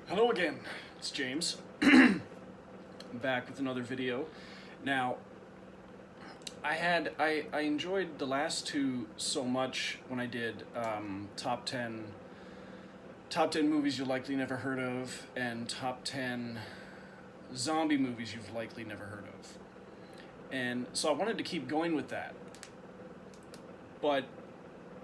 Hello again, it's James. I'm back with another video. Now, I enjoyed the last two so much when I did top 10 movies you likely never heard of and top 10 zombie movies you've likely never heard of. And so I wanted to keep going with that. But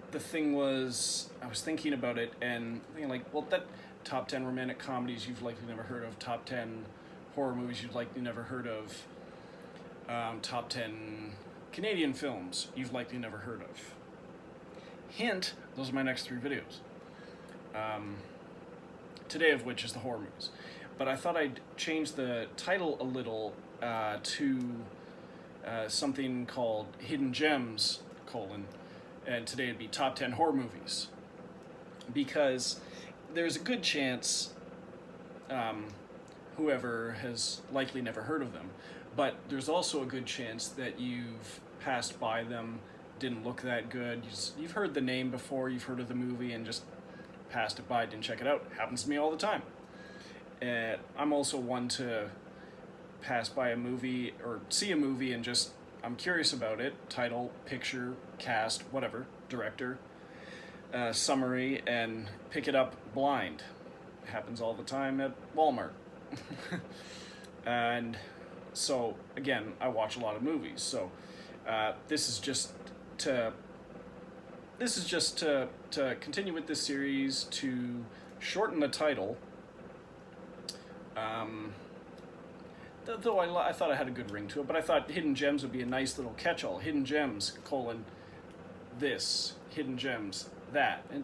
the thing was, I was thinking about it and thinking like, well, that top 10 romantic comedies you've likely never heard of, top 10 horror movies you've likely never heard of, top 10 Canadian films you've likely never heard of. Hint, those are my next three videos. Today of which is the horror movies. But I thought I'd change the title a little to something called Hidden Gems, and today it'd be top 10 horror movies. Because there's a good chance whoever has likely never heard of them, but there's also a good chance that you've passed by them, didn't look that good, you've heard the name before, you've heard of the movie and just passed it by, didn't check it out. Happens to me all the time. I'm also one to pass by a movie or see a movie and just, I'm curious about it, title, picture, cast, whatever, director, summary, and pick it up blind. It happens all the time at Walmart. And so again, I watch a lot of movies, so this is just to continue with this series, to shorten the title. Though I thought it had a good ring to it, but I thought Hidden Gems would be a nice little catch-all. Hidden Gems, this, Hidden Gems, that, and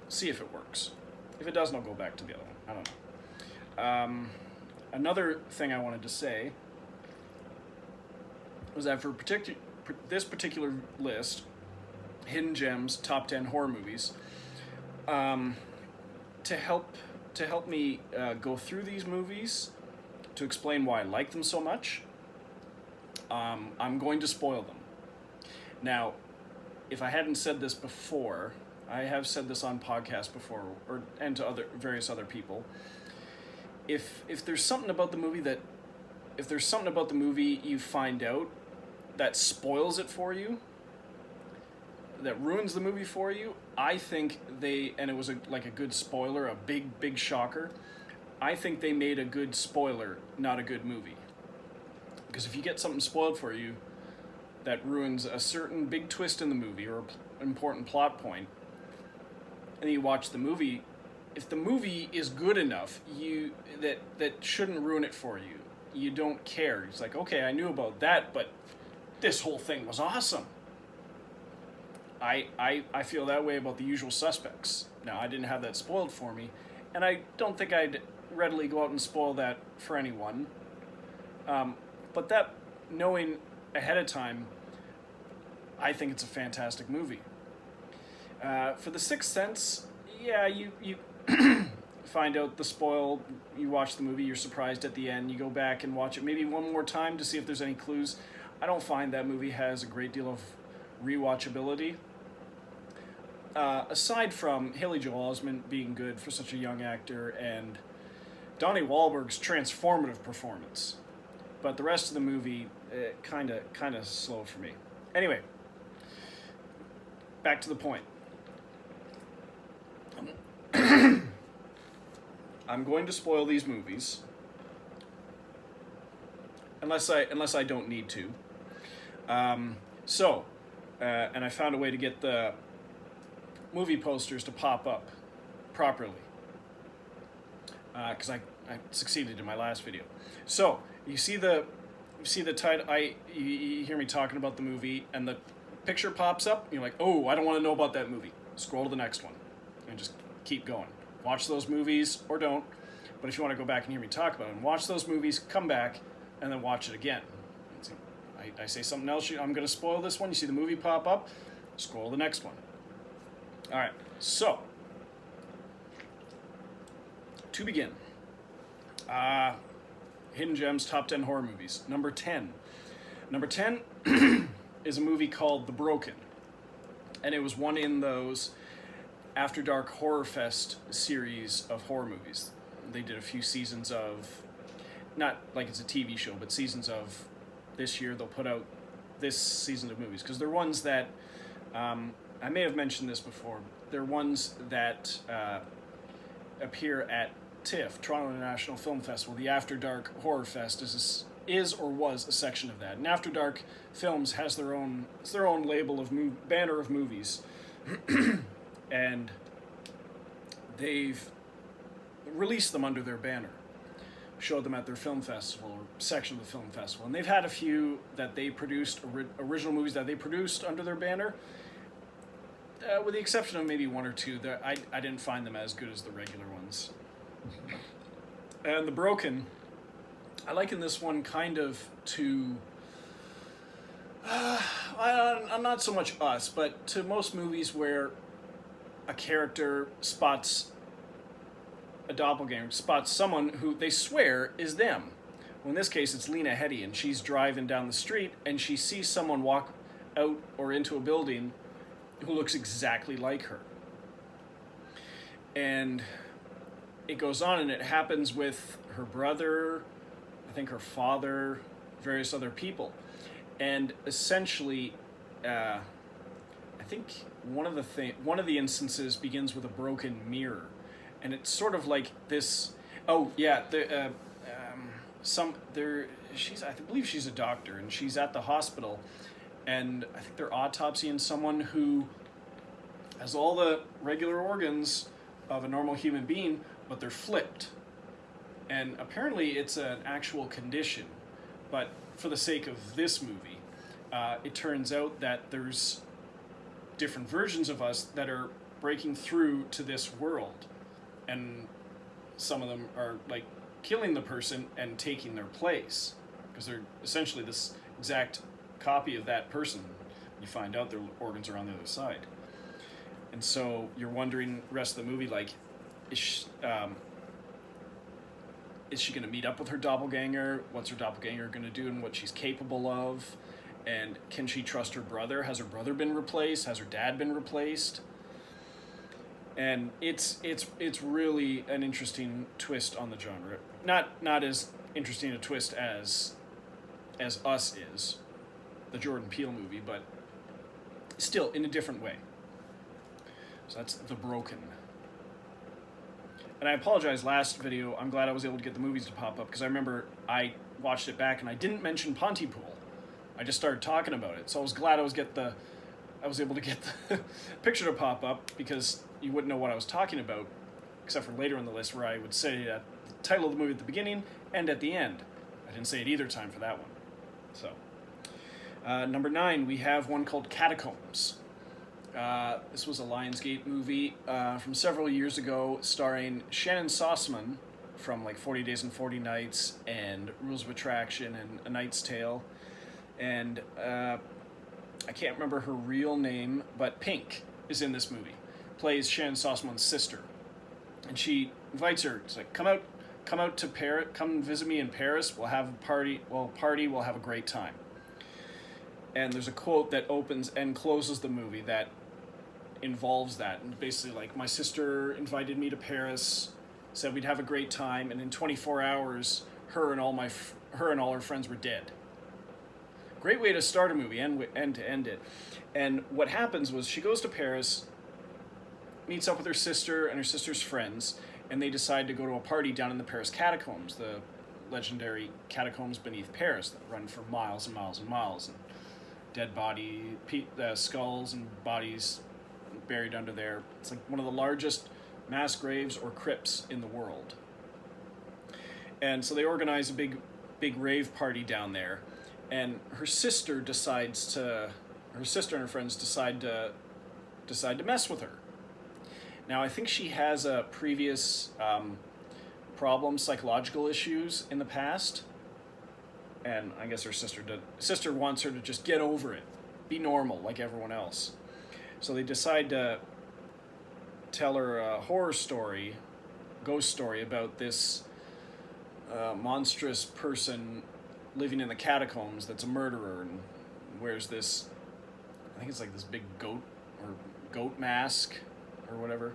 see if it works. If it doesn't, I'll go back to the other one. I don't know. Another thing I wanted to say was that for this particular list, Hidden Gems, top 10 horror movies, to help me go through these movies, to explain why I like them so much, I'm going to spoil them. Now, if I hadn't said this before, I have said this on podcasts before, and to various other people. If there's something about the movie you find out that spoils it for you, that ruins the movie for you, I think and it was a good spoiler, a big shocker, I think they made a good spoiler, not a good movie. Because if you get something spoiled for you that ruins a certain big twist in the movie or an important plot point, and you watch the movie, if the movie is good enough, that shouldn't ruin it for you. You don't care. It's like, okay, I knew about that, but this whole thing was awesome. I feel that way about The Usual Suspects. Now, I didn't have that spoiled for me, and I don't think I'd readily go out and spoil that for anyone. But that, knowing ahead of time, I think it's a fantastic movie. For The Sixth Sense, yeah, you find out the spoil, you watch the movie, you're surprised at the end, you go back and watch it maybe one more time to see if there's any clues. I don't find that movie has a great deal of rewatchability. Aside from Haley Joel Osment being good for such a young actor and Donnie Wahlberg's transformative performance. But the rest of the movie, kind of slow for me. Anyway, back to the point. I'm going to spoil these movies unless I don't need to. And I found a way to get the movie posters to pop up properly, because I succeeded in my last video. So you see the title. You hear me talking about the movie, and the picture pops up. You're like, oh, I don't want to know about that movie. Scroll to the next one, and just keep going. Watch those movies or don't. But if you want to go back and hear me talk about them, watch those movies, come back, and then watch it again. I say something else, I'm going to spoil this one, you see the movie pop up, scroll to the next one. Alright, so, to begin, Hidden Gems, top 10 horror movies. Number 10. Number 10 is a movie called The Broken. And it was one in those After Dark Horror Fest series of horror movies. They did a few seasons of, not like it's a TV show, but seasons of this year. They'll put out this season of movies because they're ones that I may have mentioned this before. They're ones that appear at TIFF, Toronto International Film Festival. The After Dark Horror Fest is or was a section of that. And After Dark Films has their own label of banner of movies, and they've released them under their banner, showed them at their film festival or section of the film festival. And they've had a few that they produced, original movies that they produced under their banner. With the exception of maybe one or two, I didn't find them as good as the regular ones. And The Broken, I liken this one kind of to, not so much Us, but to most movies where a character spots a doppelganger, spots someone who they swear is them. Well, in this case, it's Lena Headey, and she's driving down the street, and she sees someone walk out or into a building who looks exactly like her. And it goes on, and it happens with her brother, I think her father, various other people. And essentially, I think one of the instances begins with a broken mirror. And it's sort of like this. Oh yeah, I believe she's a doctor, and she's at the hospital, and I think they're autopsying someone who has all the regular organs of a normal human being, but they're flipped. And apparently it's an actual condition, but for the sake of this movie, it turns out that there's different versions of us that are breaking through to this world. And some of them are like killing the person and taking their place, because they're essentially this exact copy of that person. You find out their organs are on the other side. And so you're wondering the rest of the movie, like, is she going to meet up with her doppelganger? What's her doppelganger going to do and what she's capable of? And can she trust her brother? Has her brother been replaced? Has her dad been replaced? And it's really an interesting twist on the genre. Not as interesting a twist as Us is, the Jordan Peele movie, but still in a different way. So that's The Broken. And I apologize, last video, I'm glad I was able to get the movies to pop up, because I remember I watched it back and I didn't mention Pontypool. I just started talking about it. So I was glad I was able to get the picture to pop up, because you wouldn't know what I was talking about, except for later in the list where I would say the title of the movie at the beginning and at the end. I didn't say it either time for that one. So, number 9, we have one called Catacombs. This was a Lionsgate movie from several years ago, starring Shannon Sossman from like 40 Days and 40 Nights and Rules of Attraction and A Knight's Tale. And I can't remember her real name, but Pink is in this movie. Plays Shannon Sossman's sister, and she invites her. It's like, come out to Paris, come visit me in Paris. We'll have a party. We'll have a great time. And there's a quote that opens and closes the movie that involves that, and basically like, my sister invited me to Paris, said we'd have a great time, and in 24 hours, her and all her friends were dead. Great way to start a movie and to end it. And what happens was, she goes to Paris, meets up with her sister and her sister's friends, and they decide to go to a party down in the Paris Catacombs, the legendary catacombs beneath Paris that run for miles and miles and miles, and dead skulls and bodies buried under there. It's like one of the largest mass graves or crypts in the world. And so they organize a big rave party down there, and her sister and her friends decide to mess with her. Now, I think she has a previous psychological issues in the past, and I guess her sister wants her to just get over it, be normal like everyone else. So they decide to tell her a ghost story about this monstrous person living in the catacombs that's a murderer and wears this, I think it's like this big goat mask, or whatever,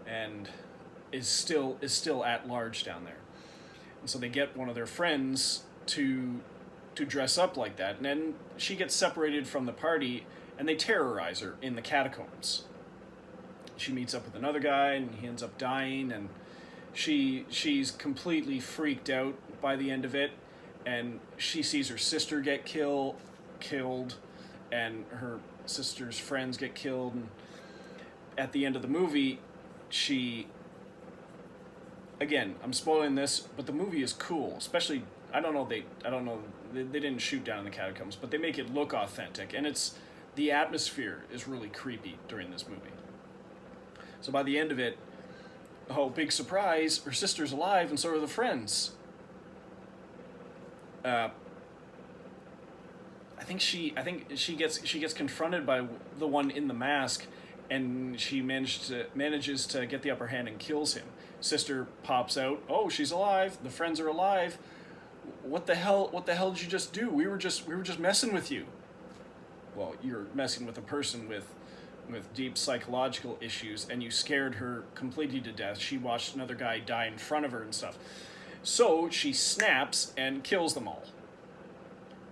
and is still at large down there. And so they get one of their friends to dress up like that, and then she gets separated from the party, and they terrorize her in the catacombs. She meets up with another guy, and he ends up dying, and she's completely freaked out by the end of it, and she sees her sister get killed, and her sister's friends get killed, and at the end of the movie, again, I'm spoiling this, but the movie is cool, especially, they didn't shoot down in the catacombs, but they make it look authentic, and the atmosphere is really creepy during this movie. So by the end of it, oh, big surprise, her sister's alive, and so are the friends. I think she gets confronted by the one in the mask, and she manages to get the upper hand and kills him. Sister pops out. Oh, she's alive. The friends are alive. What the hell did you just do? We were just messing with you. Well, you're messing with a person with deep psychological issues, and you scared her completely to death. She watched another guy die in front of her and stuff. So she snaps and kills them all.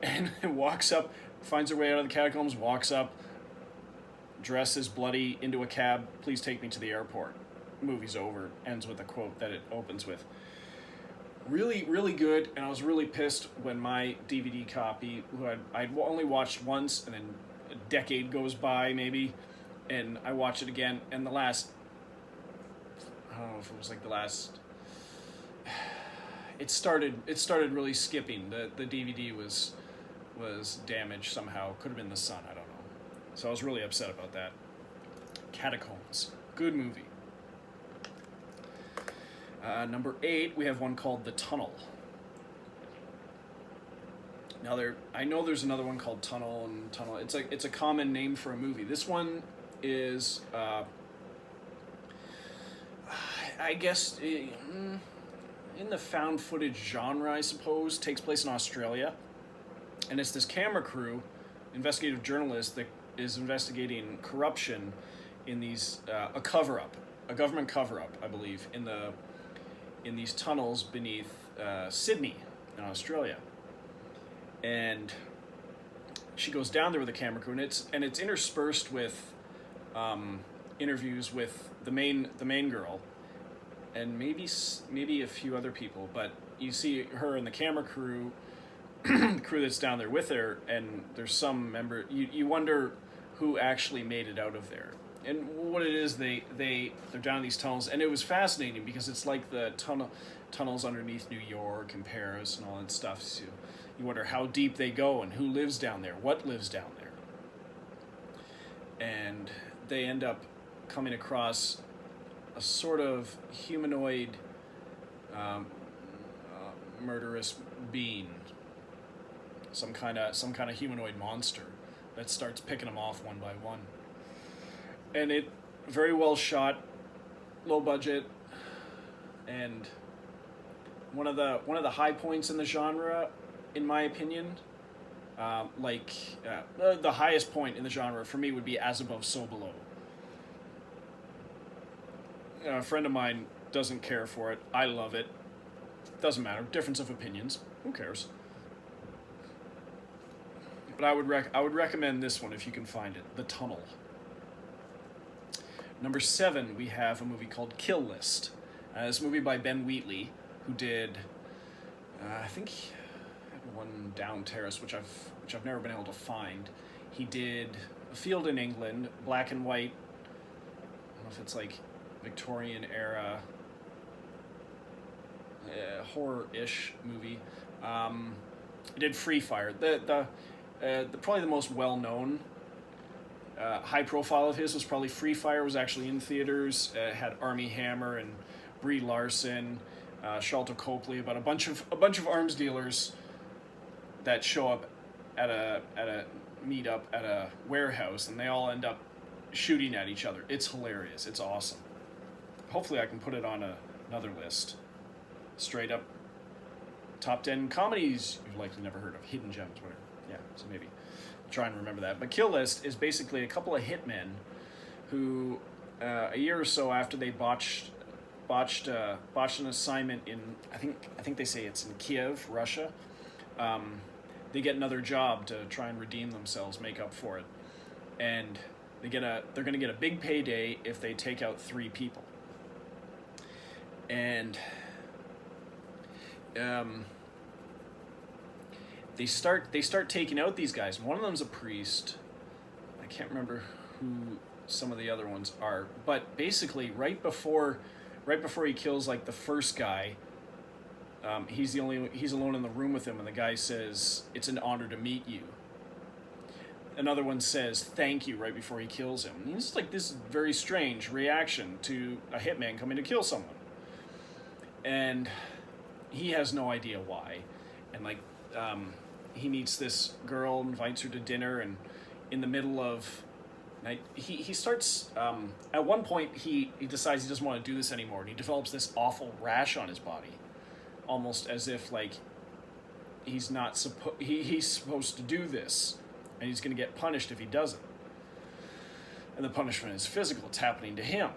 And walks up, finds her way out of the catacombs, walks up, dresses bloody, into a cab. Please take me to the airport. Movie's over. Ends with a quote that it opens with. Really, really good, and I was really pissed when my DVD copy, who I'd only watched once, and then a decade goes by maybe, and I watch it again, and I don't know if it was like the last, it started really skipping. The DVD was damaged somehow. Could have been the sun, I don't know. So I was really upset about that. Catacombs. Good movie. Number 8, we have one called The Tunnel. Now I know there's another one called Tunnel. It's a common name for a movie. This one is, I guess, in the found footage genre, I suppose. Takes place in Australia, and it's this camera crew, investigative journalist that is investigating corruption in these a government cover-up, I believe, in these tunnels beneath Sydney in Australia. And she goes down there with a camera crew, and it's interspersed with interviews with the main girl, and maybe a few other people. But you see her and the camera crew, the crew that's down there with her, and there's some member. You wonder who actually made it out of there. And what it is, they're down in these tunnels, and it was fascinating because it's like the tunnels underneath New York and Paris and all that stuff. So you wonder how deep they go and who lives down there, what lives down there. And they end up coming across a sort of humanoid, murderous being, some kind of humanoid monster that starts picking them off one by one. And it very well shot, low budget, and one of the high points in the genre, in my opinion. The highest point in the genre for me would be As Above, So Below. A friend of mine doesn't care for it. I love it. Doesn't matter. Difference of opinions. Who cares? But I would recommend this one if you can find it. The Tunnel. Number 7, we have a movie called Kill List. This movie by Ben Wheatley, who did, I think, he had one Down Terrace, which I've never been able to find. He did A Field in England, black and white. I don't know if it's like Victorian era horror-ish movie. He did Free Fire. Probably the most well-known. High profile of his was probably Free Fire. Was actually in theaters. Had Armie Hammer and Brie Larson, Sharlto Copley, about a bunch of arms dealers that show up at a meetup at a warehouse, and they all end up shooting at each other. It's hilarious. It's awesome. Hopefully, I can put it on another list. Straight up top 10 comedies you've likely never heard of, hidden gems, whatever. Yeah, so maybe. Try and remember that. But Kill List is basically a couple of hitmen who a year or so after they botched an assignment in, I think they say it's in Kiev, Russia. They get another job to try and redeem themselves, make up for it, and they're going to get a big payday if they take out 3 people. And they start taking out these guys. One of them's a priest. I can't remember who some of the other ones are, but basically right before he kills like the first guy, he's alone in the room with him, and the guy says, "It's an honor to meet you." Another one says, "Thank you," right before he kills him. And it's like this very strange reaction to a hitman coming to kill someone, and he has no idea why. And like he meets this girl, invites her to dinner, and in the middle of night, he starts at one point he decides he doesn't want to do this anymore, and he develops this awful rash on his body, almost as if like he's supposed to do this, and he's going to get punished if he doesn't. And the punishment is physical. It's happening to him.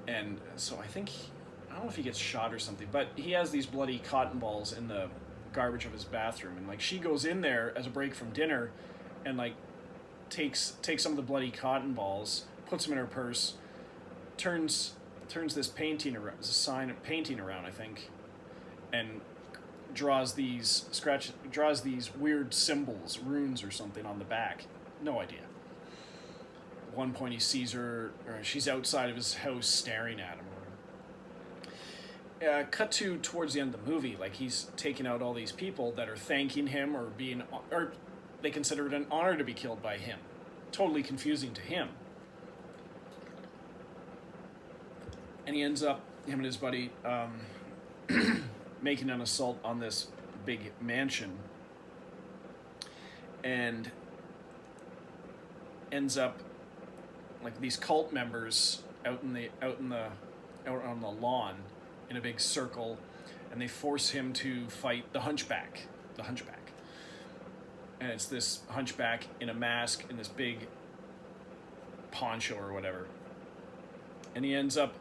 And so I don't know if he gets shot or something, but he has these bloody cotton balls in the garbage of his bathroom, and like she goes in there as a break from dinner and like takes some of the bloody cotton balls, puts them in her purse, turns this painting around, this sign of painting around, I think, and draws these weird symbols, runes or something on the back. No idea. At one point he sees her, or she's outside of his house staring at him. Cut to towards the end of the movie, like he's taking out all these people that are thanking him or they consider it an honor to be killed by him. Totally confusing to him. And he ends up, him and his buddy, making an assault on this big mansion, and ends up like these cult members out on the lawn in a big circle, and they force him to fight the hunchback. And it's this hunchback in a mask in this big poncho or whatever. And he ends up...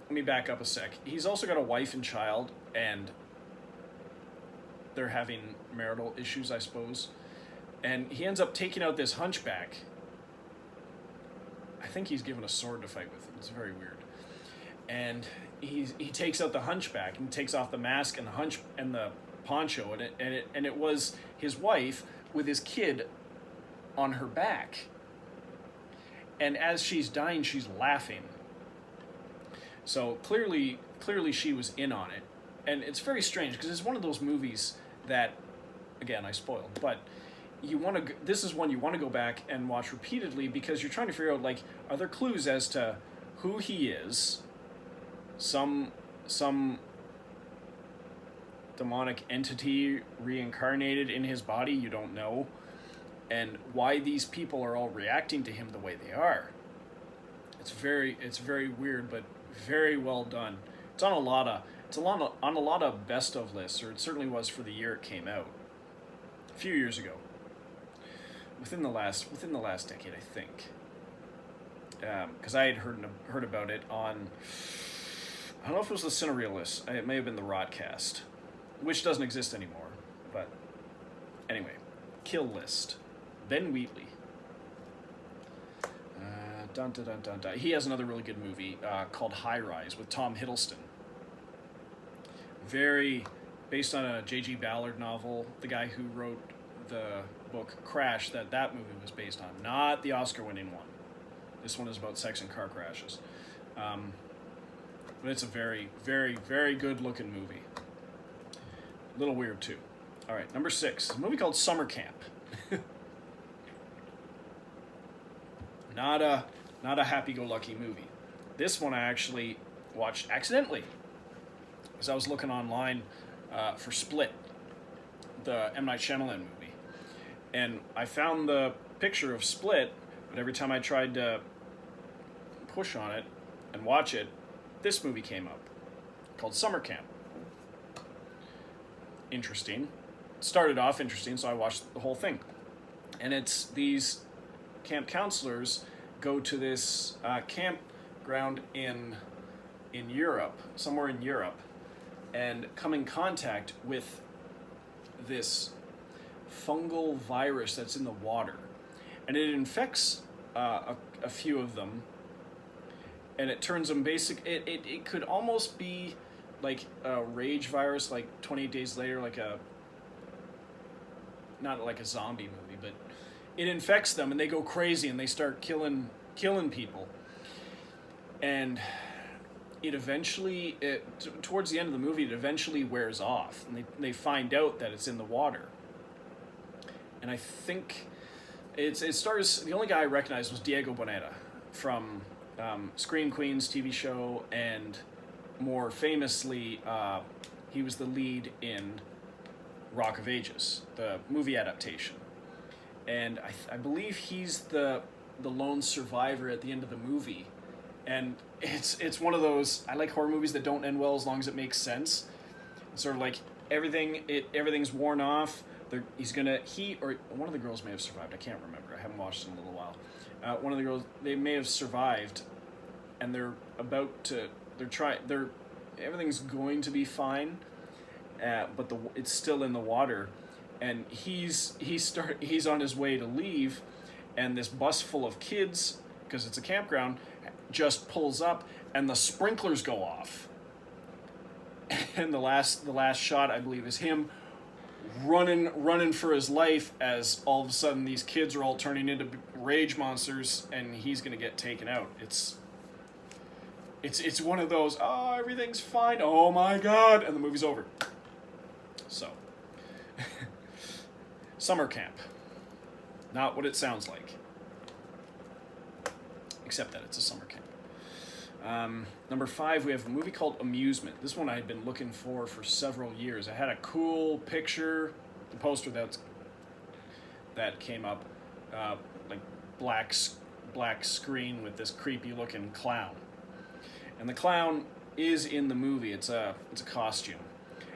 Let me back up a sec. He's also got a wife and child, and they're having marital issues, I suppose. And he ends up taking out this hunchback. I think he's given a sword to fight with him. It's very weird. And he takes out the hunchback and takes off the mask and the poncho, and it was his wife with his kid on her back. And as she's dying, she's laughing. So clearly she was in on it. And it's very strange because it's one of those movies that, again, I spoiled, but this is one you want to go back and watch repeatedly because you're trying to figure out, like, are there clues as to who he is, some demonic entity reincarnated in his body, you don't know, and why these people are all reacting to him the way they are. It's very weird, but very well done. It's on a lot of best of lists, or it certainly was for the year it came out, a few years ago. Within the last decade, I think, because I had heard about it on, I don't know if it was the Cinerealist. It may have been the Rodcast, which doesn't exist anymore. But anyway, Kill List, Ben Wheatley. Dun, dun, dun, dun, dun. He has another really good movie called High Rise with Tom Hiddleston. Very based on a J.G. Ballard novel, the guy who wrote the book Crash that movie was based on, not the Oscar-winning one. This one is about sex and car crashes. But it's a very, very, very good-looking movie. A little weird, too. All right, number 6, a movie called Summer Camp. Not a happy-go-lucky movie. This one I actually watched accidentally, because I was looking online for Split, the M. Night Shyamalan movie. And I found the picture of Split, but every time I tried to push on it and watch it, this movie came up, called Summer Camp. Interesting. It started off interesting, so I watched the whole thing. And it's these camp counselors go to this campground in Europe, somewhere in Europe, and come in contact with this fungal virus that's in the water, and it infects a few of them, and it turns them it could almost be like a rage virus, like 28 Days Later, not like a zombie movie, but it infects them and they go crazy and they start killing people. And it eventually, towards the end of the movie, it eventually wears off, and they find out that it's in the water. And I think it stars, the only guy I recognized was Diego Boneta from Scream Queens TV show, and more famously, he was the lead in Rock of Ages, the movie adaptation. And I believe he's the lone survivor at the end of the movie. And it's one of those, I like horror movies that don't end well as long as it makes sense. It's sort of like everything's worn off. He or one of the girls may have survived. I can't remember. I haven't watched it in a little while. One of the girls, they may have survived, and everything's going to be fine, but it's still in the water, and he's on his way to leave, and this bus full of kids, because it's a campground, just pulls up, and the sprinklers go off, and the last shot, I believe, is him running for his life, as all of a sudden these kids are all turning into rage monsters, and he's gonna get taken out. It's one of those, oh, everything's fine, oh my god, and the movie's over. So, summer camp. Not what it sounds like. Except that it's a summer camp. Number 5, we have a movie called Amusement. This one I had been looking for several years. I had a cool picture, the poster that came up, like black screen with this creepy looking clown. And the clown is in the movie. It's a costume,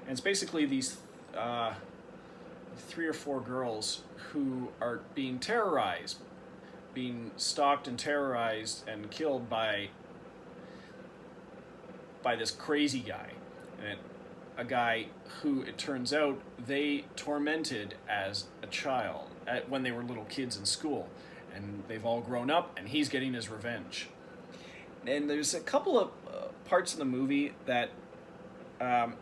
and it's basically these 3 or 4 girls who are being terrorized, being stalked and terrorized and killed by this crazy guy, and a guy who, it turns out, they tormented as a child when they were little kids in school, and they've all grown up, and he's getting his revenge. And there's a couple of parts in the movie that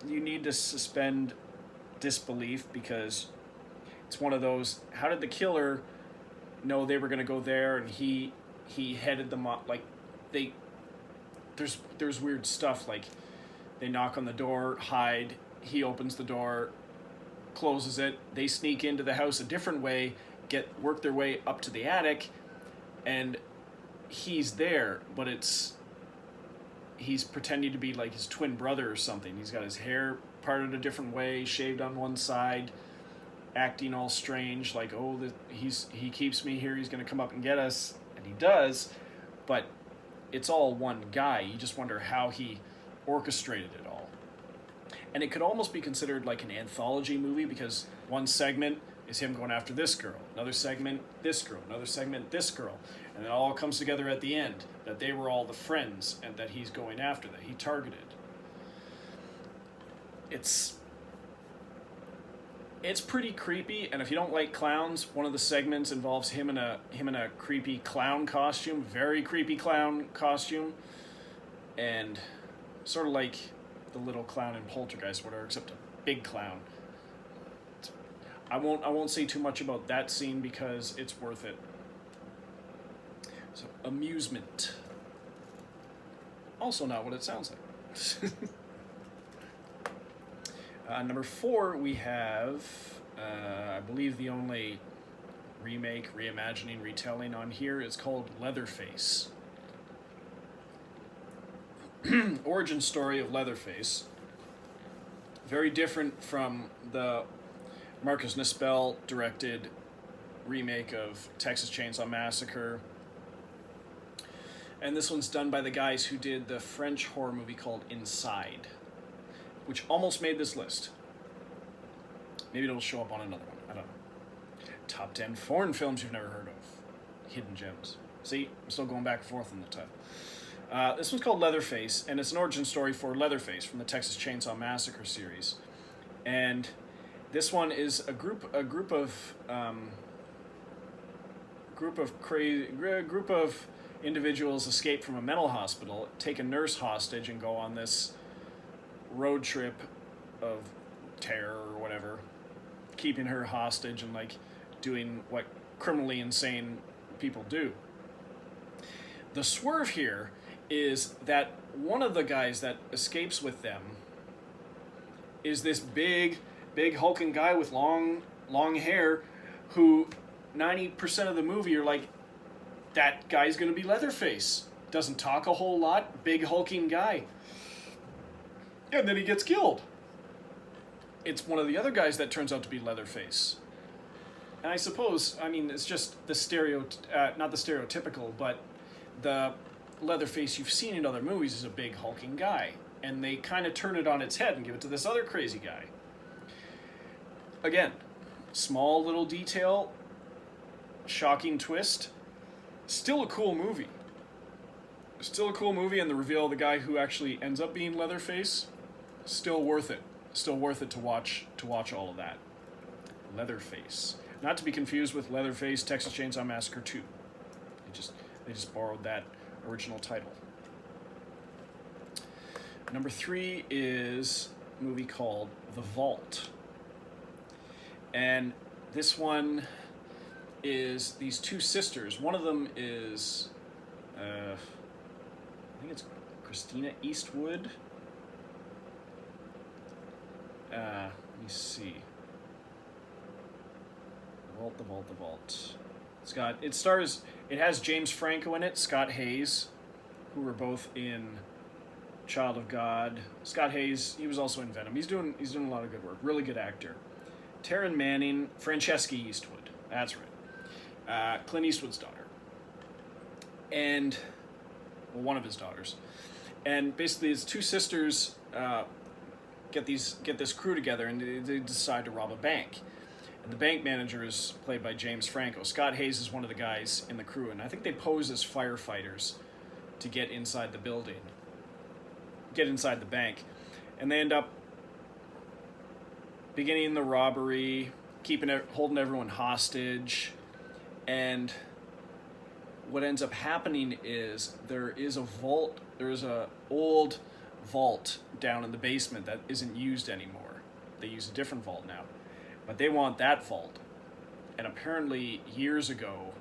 you need to suspend disbelief, because it's one of those, how did the killer know they were going to go there, and he headed them up, like, there's weird stuff, like they knock on the door, hide, he opens the door, closes it, they sneak into the house a different way, work their way up to the attic, and he's there, but he's pretending to be like his twin brother or something. He's got his hair parted a different way, shaved on one side, acting all strange, like, oh, he keeps me here, he's going to come up and get us, and he does, but it's all one guy. You just wonder how he orchestrated it all. And it could almost be considered like an anthology movie, because one segment is him going after this girl, another segment this girl, another segment this girl, and it all comes together at the end that they were all the friends and that he's going after, that he targeted. It's pretty creepy, and if you don't like clowns, one of the segments involves him in a creepy clown costume, very creepy clown costume, and sort of like the little clown in Poltergeist, whatever, except a big clown. I won't say too much about that scene because it's worth it. So, Amusement. Also not what it sounds like. Number 4, we have, I believe the only remake, reimagining, retelling on here is called Leatherface. Origin story of Leatherface. Very different from the Marcus Nispel directed remake of Texas Chainsaw Massacre. And this one's done by the guys who did the French horror movie called Inside, which almost made this list. Maybe it'll show up on another one. I don't know. Top 10 foreign films you've never heard of. hidden gems. See, I'm still going back and forth in the title. This one's called Leatherface, and it's an origin story for Leatherface from the Texas Chainsaw Massacre series. And this one is a group of individuals escape from a mental hospital, take a nurse hostage, and go on this road trip of terror or whatever, keeping her hostage and like doing what criminally insane people do. The swerve here is that one of the guys that escapes with them is this big hulking guy with long hair who 90% of the movie you're like, that guy's gonna be Leatherface. Doesn't talk a whole lot, big hulking guy. And then he gets killed. It's one of the other guys that turns out to be Leatherface. And I suppose, I mean, it's just the not the stereotypical, but the Leatherface you've seen in other movies is a big hulking guy. And they kind of turn it on its head and give it to this other crazy guy. Again, small little detail, shocking twist, still a cool movie. Still a cool movie, and the reveal of the guy who actually ends up being Leatherface, still worth it. Still worth it to watch all of that. Leatherface. Not to be confused with Leatherface Texas Chainsaw Massacre 2. They just borrowed that original title. Number 3 is a movie called The Vault. And this one is these two sisters. One of them is, I think it's Christina Eastwood. Let me see. The Vault. It has James Franco in it, Scott Hayes, who were both in Child of God. Scott Hayes, he was also in Venom. He's doing a lot of good work. Really good actor. Taryn Manning, Francesca Eastwood. That's right. Clint Eastwood's daughter. And, well, one of his daughters. And basically his two sisters get this crew together, and they decide to rob a bank. And the bank manager is played by James Franco. Scott Hayes is one of the guys in the crew, and I think they pose as firefighters to get inside the building. Get inside the bank. And they end up beginning the robbery, holding everyone hostage. And what ends up happening is there's a old vault down in the basement that isn't used anymore. They use a different vault now. But they want that vault. And apparently years ago,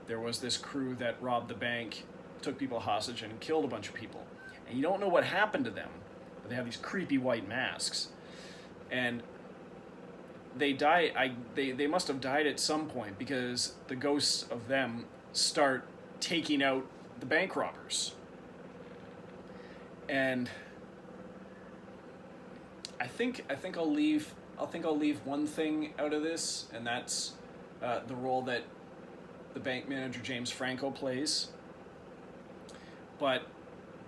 there was this crew that robbed the bank, took people hostage, and killed a bunch of people. And you don't know what happened to them, but they have these creepy white masks. And they die. They must have died at some point, because the ghosts of them start taking out the bank robbers. And I think I'll leave one thing out of this, and that's the role that the bank manager James Franco plays. But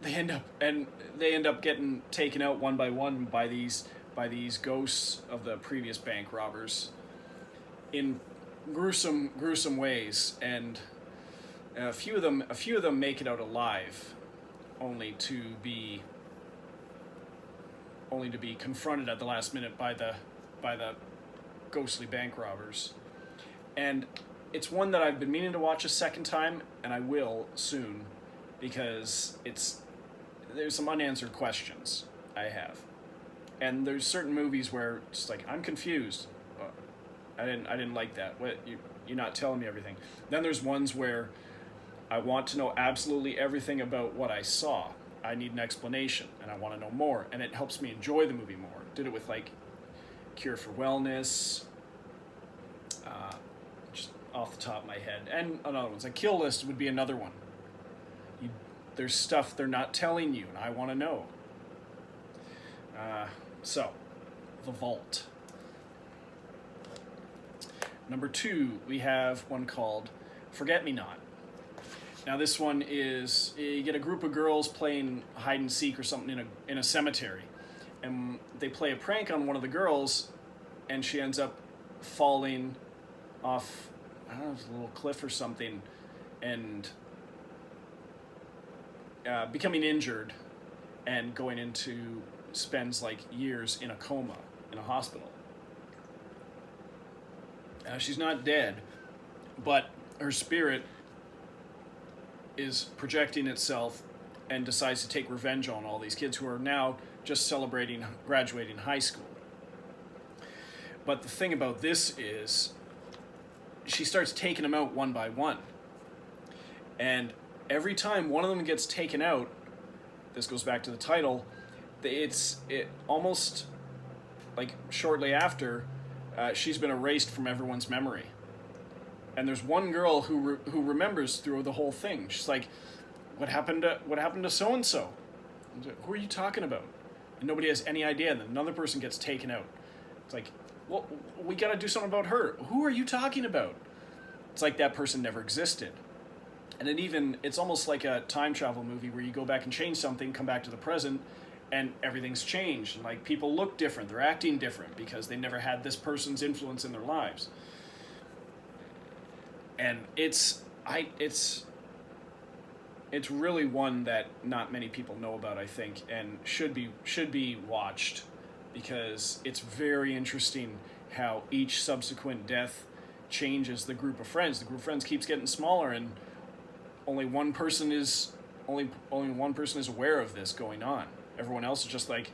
they end up getting taken out one by one by these ghosts of the previous bank robbers in gruesome ways, and a few of them make it out alive, only to be confronted at the last minute by the ghostly bank robbers. And it's one that I've been meaning to watch a second time, and I will soon, because there's some unanswered questions I have. And there's certain movies where just like, I'm confused. I didn't like that. What, you're not telling me everything. Then there's ones where I want to know absolutely everything about what I saw. I need an explanation, and I want to know more, and it helps me enjoy the movie more. Did it with like Cure for Wellness, just off the top of my head, and another ones. Like Kill List would be another one. There's stuff they're not telling you, and I want to know. So, The Vault. Number 2, we have one called Forget Me Not. Now this one is, you get a group of girls playing hide and seek or something in a cemetery. And they play a prank on one of the girls, and she ends up falling off, I don't know, if it's a little cliff or something, and becoming injured and going into, spends like years in a coma in a hospital. She's not dead, but her spirit is projecting itself and decides to take revenge on all these kids who are now just celebrating graduating high school. But the thing about this is she starts taking them out one by one. And every time one of them gets taken out, this goes back to the title, it almost like shortly after, she's been erased from everyone's memory. And there's one girl who remembers through the whole thing. She's like, what happened to so-and-so? Who are you talking about? And nobody has any idea. And then another person gets taken out. It's like, well, we got to do something about her. Who are you talking about? It's like that person never existed. And it's almost like a time travel movie where you go back and change something, come back to the present, and everything's changed. And like people look different, they're acting different because they never had this person's influence in their lives. And it's really one that not many people know about, I think, and should be watched, because it's very interesting how each subsequent death changes the group of friends. The group of friends keeps getting smaller, and only one person is aware of this going on. Everyone else is just like,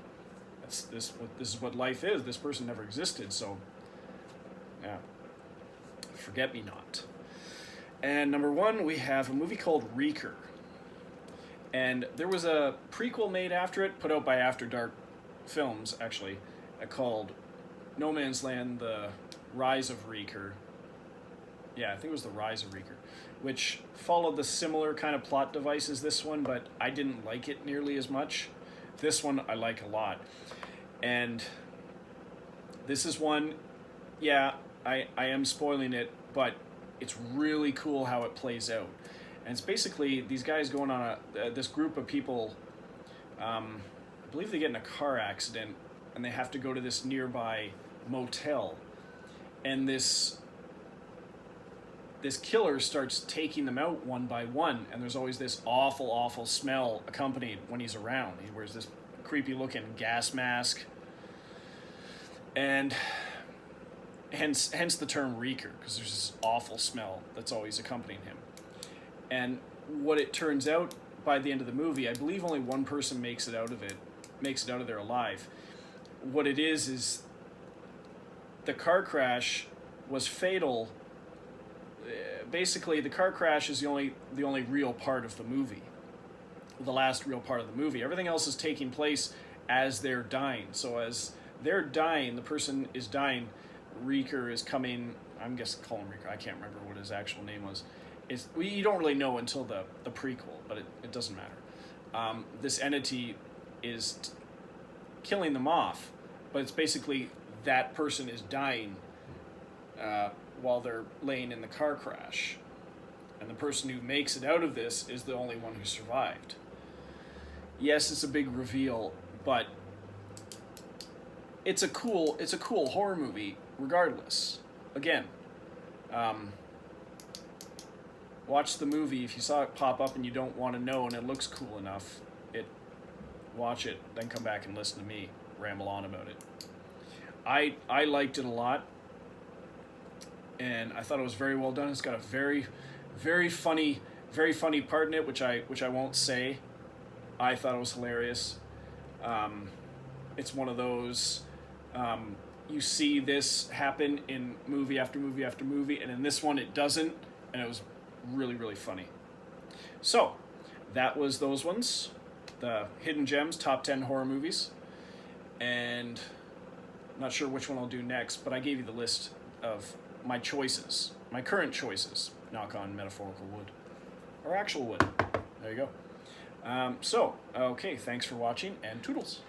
this is what life is. This person never existed, so yeah, forget me not. And number one, we have a movie called Reeker. And there was a prequel made after it, put out by After Dark Films, actually, called No Man's Land, The Rise of Reeker. Yeah, I think it was The Rise of Reeker, which followed the similar kind of plot device as this one, but I didn't like it nearly as much. This one I like a lot. And this is one, yeah, I am spoiling it, but it's really cool how it plays out. And it's basically these guys going on this group of people, I believe they get in a car accident, and they have to go to this nearby motel. And this killer starts taking them out one by one, and there's always this awful, awful smell accompanied when he's around. He wears this creepy-looking gas mask, and hence the term Reeker, because there's this awful smell that's always accompanying him. And what it turns out by the end of the movie, I believe only one person makes it out of there alive. What it is the car crash was fatal. Basically, the car crash is the only real part of the movie, the last real part of the movie. Everything else is taking place as they're dying. So as they're dying, the person is dying, Reeker is coming. I'm just calling him Reeker. I can't remember what his actual name was. You don't really know until the prequel, but it doesn't matter. This entity is killing them off, but it's basically that person is dying while they're laying in the car crash. And the person who makes it out of this is the only one who survived. Yes, it's a big reveal, but it's a cool horror movie regardless. Again, watch the movie. If you saw it pop up and you don't want to know and it looks cool enough, watch it, then come back and listen to me ramble on about it. I liked it a lot, and I thought it was very well done. It's got a very, very funny part in it, which I won't say. I thought it was hilarious. It's one of those, you see this happen in movie after movie after movie, and in this one it doesn't, and it was really, really funny. So, that was those ones. The Hidden Gems, Top 10 Horror Movies. And I'm not sure which one I'll do next, but I gave you the list of my choices, my current choices. Knock on metaphorical wood. Or actual wood. There you go. Okay, thanks for watching, and toodles.